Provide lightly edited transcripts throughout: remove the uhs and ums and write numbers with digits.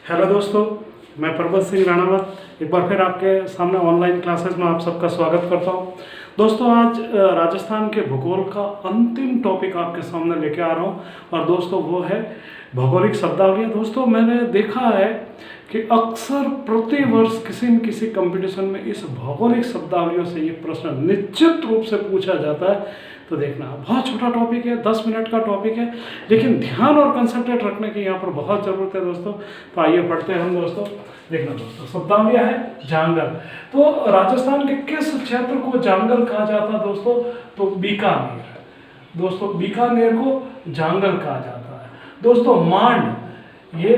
Hello दोस्तों, मैं प्रबल सिंह राणावत एक बार फिर आपके सामने ऑनलाइन क्लासेस में आप सबका स्वागत करता हूं। दोस्तों, आज राजस्थान के भूगोल का अंतिम टॉपिक आपके सामने लेके आ रहा हूं और दोस्तों वो है भौगोलिक शब्दावली। दोस्तों, मैंने देखा है कि अक्सर प्रति वर्ष किसी न किसी कंपटीशन में इस भौगोलिक शब्दावलियों से ये प्रश्न निश्चित रूप से पूछा जाता है। तो देखना, बहुत छोटा टॉपिक है, 10 मिनट का टॉपिक है, लेकिन ध्यान और कंसंट्रेट रखने की यहाँ पर बहुत ज़रूरत है दोस्तों। तो आइए पढ़ते हैं हम दोस्तों। देखना दोस्तों, शब्दावली है जांगल। तो राजस्थान के किस क्षेत्र को जांगल कहा जाता है दोस्तों? तो बीकानेर। दोस्तों, बीकानेर को जांगल कहा जाता है। दोस्तों, मांड ये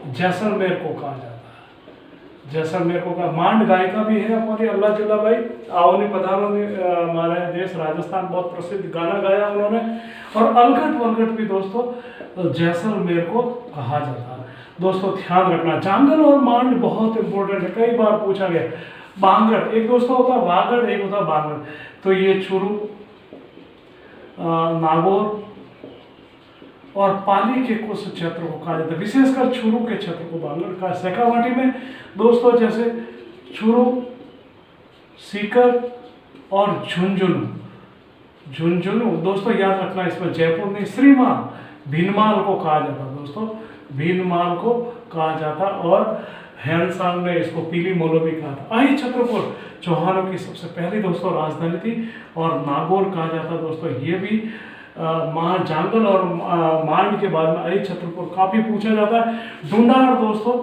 जैसलमेर को कहा जाता है। जैसलमेर को कहा। मांड गायिका भी है हमारी अल्लाह जिला भाई, आवनी पधारो ने हमारे देश राजस्थान बहुत प्रसिद्ध गाना गाया उन्होंने। और अलगट वलगट भी दोस्तों जैसलमेर को कहा जाता है। दोस्तों ध्यान रखना, जांगल और मांड बहुत इंपॉर्टेंट है, कई बार पूछा गया। बांगड़, एक दोस्तों होता है वागड़, एक होता है बांगड़। तो ये चुरू, नागौर और पाली के कुछ क्षेत्र को कहा जाता है, विशेषकर चुरू के क्षेत्र को बांगड़ का। शेखावाटी में दोस्तों जैसे चुरू, सीकर और झुंझुनू दोस्तों याद रखना, इसमें जयपुर में श्रीमान भीनमाल को कहा जाता दोस्तों, भीनमाल को कहा जाता। और हैंसांग ने इसको पीली मोलो भी कहा था। आई छत्रपुर चौहानों की सबसे पहली दोस्तों राजधानी थी और नागौर कहा जाता दोस्तों। ये भी जांगल और मांड के बाद में आई छत्रपुर काफी पूछा जाता है। ढूंढाड़ दोस्तों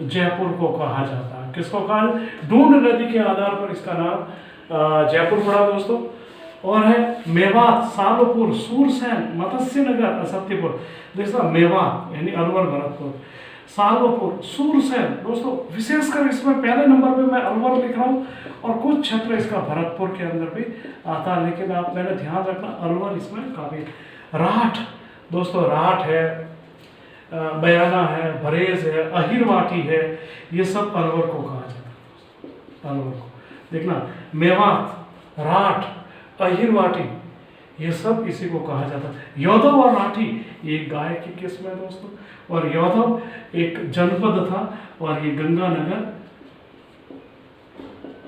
जयपुर को कहा जाता है। किसको कहा? ढूंढ नदी के आधार पर इसका नाम जयपुर पड़ा दोस्तों। और है मेवात, सालोपुर, सूरसैन, मत्स्य नगर, असत्यपुर। दोस्तों मेवात यानी अलवर, भरतपुर, सालोपुर, सूरसैन दोस्तों विशेषकर इसमें पहले नंबर पे मैं अलवर लिख रहा हूँ और कुछ क्षेत्र इसका भरतपुर के अंदर भी आता है, लेकिन आप मैंने ध्यान रखना अलवर इसमें काफी। राठ दोस्तों, राठ है, बयाना है, भरेज है, अहिरवाटी है, ये सब अलवर को कहा जाता है। अलवर को देखना, मेवात, राठ, अहिरवाटी ये सब इसी को कहा जाता है। योधव और राठी ये गाय की किस्म है दोस्तों। और योधव एक जनपद था और ये गंगानगर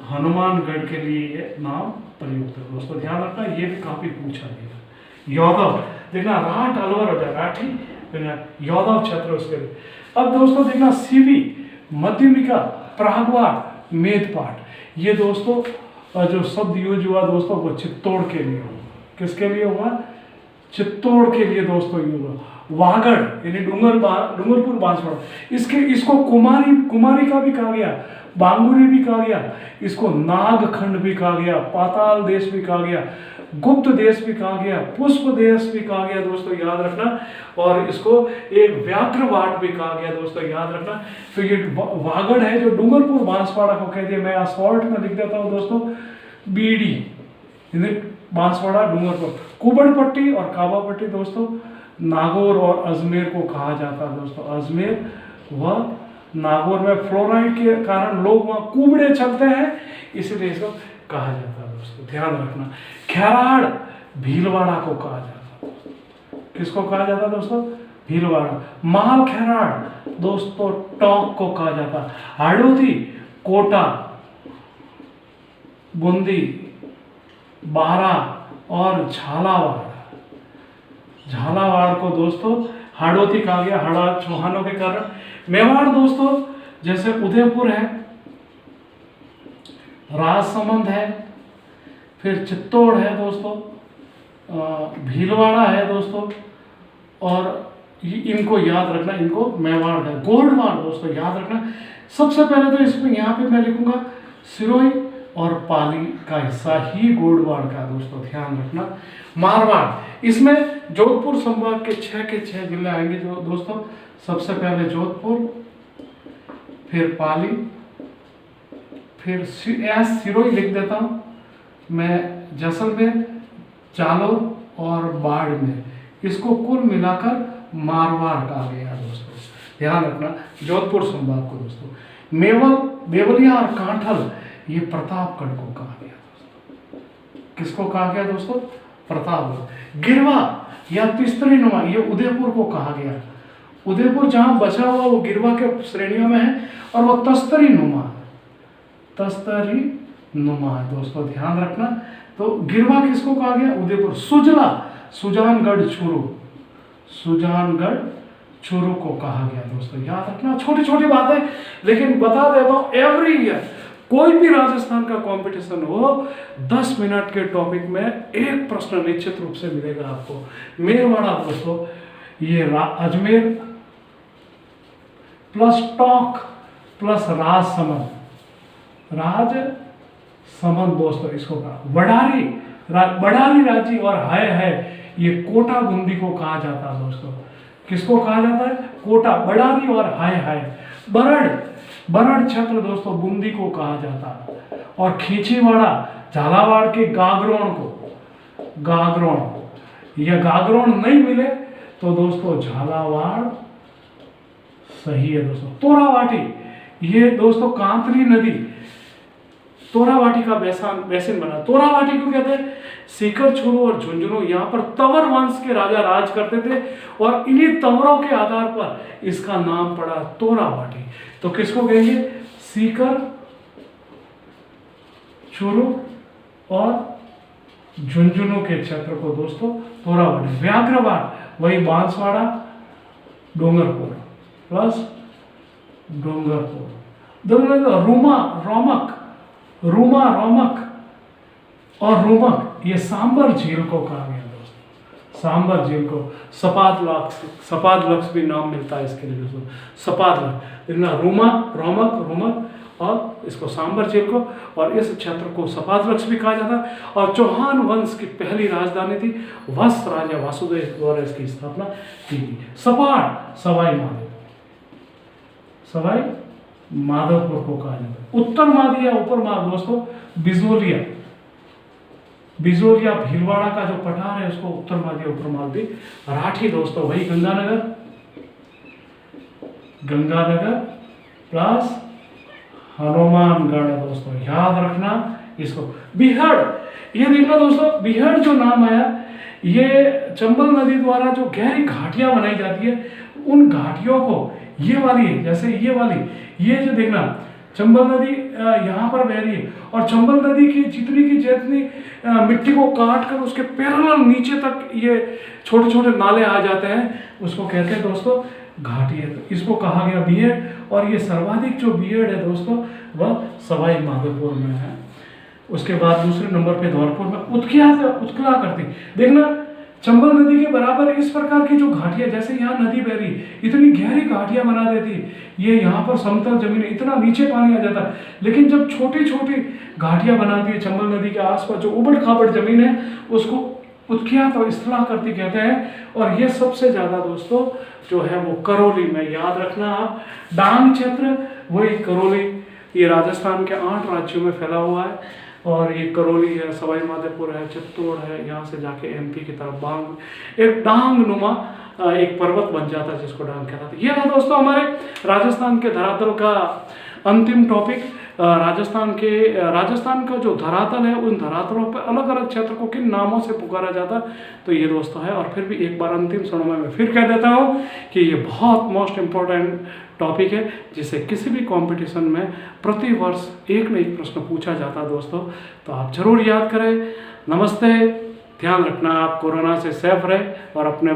हनुमानगढ़ के लिए ये नाम प्रयुक्त है दोस्तों। ध्यान रखना, ये भी काफी पूछा गया। योधव देखना, राठ अलवर हो जाए, राठी योधव क्षेत्र उसके लिए। अब दोस्तों देखना, सीवी, मध्यमिका, प्रागवार, मेदपाट, ये दोस्तों जो शब्द यूज हुआ दोस्तों वो चित्तौड़ के लिए हुआ। किसके लिए हुआ? चित्तौड़ के लिए दोस्तों यूज हुआ। वागड़ यानी डूंगरपुर बांसवाड़ा, इसको कुमारी का भी कहा गया, बांगुरी भी कहा गया, इसको नागखंड भी कहा गया, पाताल देश भी कहा गया, गुप्त देश भी कहा गया, पुष्प देश भी कहा गया दोस्तों, याद रखना। और इसको एक व्याघ्रवाट भी कहा गया दोस्तों, याद रखना। तो ये वागड़ है जो डूंगरपुर बांसवाड़ा को कह दिया। मैं शॉर्ट में लिख देता हूँ दोस्तों, बीडी बांसवाड़ा, डूंगरपुर। कुबड़पट्टी और काबापट्टी दोस्तों नागौर और अजमेर को कहा जाता है दोस्तों। अजमेर व नागौर में फ्लोराइड के कारण लोग वहाँ कुबड़े चलते हैं, इसलिए इसको कहा जाता है दोस्तों, ध्यान रखना। खैराड़ भीलवाड़ा को कहा जाता है। किसको कहा जाता है दोस्तों? भीलवाड़ा। माल खैराड़ दोस्तों टोंक को कहा जाता है। हाड़ौती, कोटा, बूंदी, बारा और झालावाड़ को दोस्तों हाड़ौती कहा गया, हाड़ा चौहानों के कारण। मेवाड़ दोस्तों जैसे उदयपुर है, राजसमंद है, फिर चित्तौड़ है दोस्तों, भीलवाड़ा है दोस्तों, और इनको याद रखना, इनको मेवाड़ है। गोंडवाड़ दोस्तों याद रखना। सबसे पहले तो इसमें यहाँ पे मैं लिखूंगा सिरोही और पाली का हिस्सा ही गोंडवाड़ का दोस्तों, ध्यान रखना। मारवाड़, इसमें जोधपुर संभाग के 6 जिले आएंगे जो दोस्तों। सबसे पहले जोधपुर, फिर पाली, फिर सिरोही लिख देता हूँ मैं, जैसलमेर, जालौर और बाड़मेर, इसको कुल मिलाकर मारवाड़ कहा गया दोस्तों, ध्यान रखना। जोधपुर संभाग को दोस्तों। मेवल, देवलिया और कांठल ये प्रतापगढ़ को कहा गया दोस्तों। किसको कहा गया दोस्तों? प्रतापगढ़। गिरवा या तिस्तरी नुमा ये उदयपुर को कहा गया। उदयपुर जहां बचा हुआ वो गिरवा के श्रेणियों में है और वो तस्तरी नुमा है, तस्तरी नुमा है दोस्तों, ध्यान रखना। तो गिरवा किसको कहा गया? उदयपुर। सुजला, सुजानगढ़ चूरू, सुजानगढ़ चूरू को कहा गया दोस्तों, याद रखना। छोटी छोटी बातें, लेकिन बता देता हूं एवरी ईयर कोई भी राजस्थान का कंपटीशन हो, 10 मिनट के टॉपिक में एक प्रश्न निश्चित रूप से मिलेगा आपको। मेरवाड़ा दोस्तों, ये Ajmer plus talk plus Rajsamand, Rajsamand दोस्तों इसको कहा। बड़ारी, बड़ारी राज्य और है ये कोटा बूंदी को कहा जाता है दोस्तों। किसको कहा जाता है? कोटा, बड़ारी और है। बरड़ क्षेत्र दोस्तों बूंदी को कहा जाता है। और खींचीवाड़ा, झालावाड़ के गागरोन को, गागरोन, या गागरोन नहीं मिले तो दोस्तों झालावाड़ सही है दोस्तों। तोरावाटी, ये दोस्तों कांतली नदी तोरावाटी का बेसिन बना। तोरावाटी को कहते हैं? सीकर, छोरो और झुंझुनू, यहाँ पर तंवर वंश के राजा राज करते थे और इन्हीं तंवरों के आधार पर इसका नाम पड़ा तोरावाटी। तो किसको कहेंगे? सीकर, छोरो और झुंझुनू के क्षेत्र को दोस्तों तोरावाटी। व्याघ्रवाड़, वही बांसवाड़ा, डोंगरपुर प्लस डोंगरपुर। रूमा, रोमक और रूमक, ये सांबर झील को कहा गया दोस्तों, सांबर झील को। सपाद लक्ष्य भी नाम मिलता है इसके लिए दोस्तों, सपाद लक्ष्य। रूमा, रोमक और इसको सांबर झील को, और इस क्षेत्र को सपाद लक्ष्य भी कहा जाता है। और चौहान वंश की पहली राजधानी थी, वत्स राजा वासुदेव द्वारा इसकी स्थापना की गई। सपाड़, सवाई माधोपुर को कहा जाता है। उत्तर मादी या ऊपर माद दोस्तों बिजोलिया भीलवाड़ा का जो पठार है उसको उत्तर मादी या ऊपर माद भी। राठी दोस्तों वही गंगानगर प्लस हनुमानगढ़ दोस्तों, याद रखना इसको। बिहड़, ये देखना दोस्तों, बिहड़ जो नाम आया ये चंबल नदी द्वारा जो गहरी घाटियां बनाई जाती है, उन घाटियों को ये वाली, जैसे ये वाली, ये जो देखना चंबल नदी यहाँ पर बह रही है और चंबल नदी की जितनी मिट्टी को काट कर उसके पैरेलल नीचे तक ये छोटे छोटे नाले आ जाते हैं, उसको कहते हैं दोस्तों घाटी है। तो इसको कहा गया बिहड़, और ये सर्वाधिक जो बिहड़ है दोस्तों वह सवाई माधोपुर में है। उसके बाद दूसरे नंबर पे धौलपुर में उत्कला करती। देखना चंबल नदी के बराबर इस प्रकार की जो घाटियां, जैसे यहाँ नदी बह रही इतनी गहरी घाटियां बना देती, ये यहाँ पर समतल जमीन इतना नीचे पानी आ जाता है, लेकिन जब छोटी छोटी घाटियां बनाती है चंबल नदी के आसपास जो उबड़ खाबड़ जमीन है उसको उत्ख्यात और स्थला करती कहते हैं। और ये सबसे ज्यादा दोस्तों जो है वो करौली में, याद रखना आप, डांग क्षेत्र वही करौली, ये राजस्थान के 8 राज्यों में फैला हुआ है। और ये करौली है, सवाई माधोपुर है, चित्तौड़ है, यहाँ से जाके एमपी की तरफ एक डांग नुमा एक पर्वत बन जाता है जिसको डांग कहता है। ये था दोस्तों हमारे राजस्थान के धरातल का अंतिम टॉपिक। राजस्थान का जो धरातल है, उन धरातलों पर अलग अलग क्षेत्र को किन नामों से पुकारा जाता, तो ये दोस्तों है। और फिर भी एक बार अंतिम क्षणों में मैं फिर कह देता हूँ कि ये बहुत मोस्ट इम्पोर्टेंट टॉपिक है जिसे किसी भी कंपटीशन में प्रति वर्ष एक न एक प्रश्न पूछा जाता है दोस्तों, तो आप जरूर याद करें। नमस्ते, ध्यान रखना आप कोरोना से सेफ रहे और अपने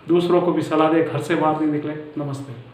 दूसरों को भी सलाह दें घर से बाहर नहीं निकले। नमस्ते।